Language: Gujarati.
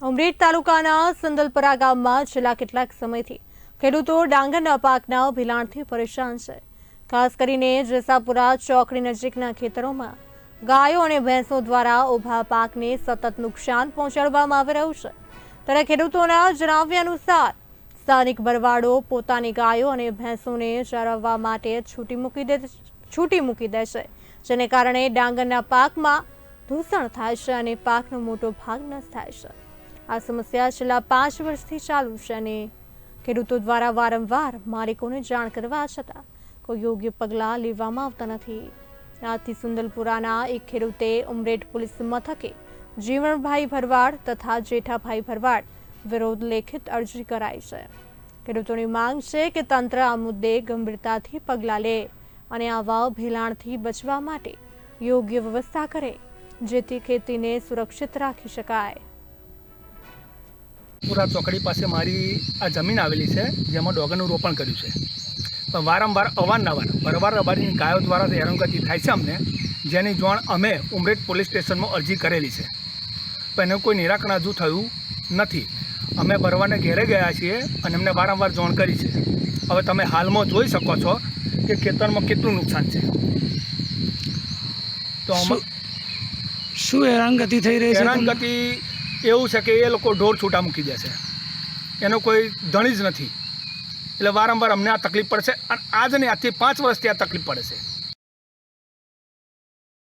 ઉમરેઠ તાલુકાના સંદલપરા ગામમાં છેલ્લા કેટલાક સમયથી ખેડૂતો ડાંગરના પાકના ભીલાણથી પરેશાન છે। ખાસ કરીને જેસાપુરા ચોકડી નજીકના ખેતરોમાં ગાયો અને ભેંસો દ્વારા ઊભા પાકને સતત નુકસાન પહોંચાડવામાં આવી રહ્યું છે। ત્યારે ખેડૂતોના જણાવ્યા અનુસાર સ્થાનિક ભરવાડો પોતાની ગાયો અને ભેંસોને ચરાવવા માટે છૂટી મૂકી દે છે, જેને કારણે ડાંગરના પાકમાં ધૂસણ થાય છે અને પાકનો મોટો ભાગ નષ્ટ થાય છે। આ સમસ્યા છેલ્લા 5 વર્ષથી ચાલુ છે અને ખેડૂતો દ્વારા વારંવાર માલિકોને જાણ કરવા છતાં કોઈ યોગ્ય પગલાં લેવામાં આવતા નથી। આથી સુંદલપુરાના એક ખેડૂતે ઉમરેઠ પોલીસ મથકે જીવણભાઈ ભરવાડ તથા જેઠાભાઈ ભરવાડ વિરુદ્ધ લેખિત અરજી કરાઈ છે। ખેડૂતોની માંગ છે કે તંત્ર આ મુદ્દે ગંભીરતાથી પગલાં લે અને આવા ભીલાણથી બચવા માટે યોગ્ય વ્યવસ્થા કરે, જેથી ખેતીને સુરક્ષિત રાખી શકાય। પૂરા ચોકડી પાસે મારી આ જમીન આવેલી છે, જેમાં ડોગરનું રોપણ કર્યું છે, પણ વારંવાર અવારનવાર ભરવાડ રબારીની ગાયો દ્વારા હેરાનગતિ થાય છે અમને, જેની જાણ અમે ઉમરેઠ પોલીસ સ્ટેશનમાં અરજી કરેલી છે, પણ એનું કોઈ નિરાકરણ હજુ થયું નથી। અમે ભરવાડને ઘેરે ગયા છીએ અને એમને વારંવાર જાણ કરી છે। હવે તમે હાલમાં જોઈ શકો છો કે ખેતરમાં કેટલું નુકસાન છે। તો શું હેરાનગતિ થઈ રહી છે? હેરાનગતિ એવું છે કે એ લોકો ઢોર છૂટા મૂકી દે છે, એનો કોઈ ધણી જ નથી, એટલે વારંવાર અમને આ તકલીફ પડે છે અને આજ ને આજથી 5 વર્ષથી આ તકલીફ પડે છે।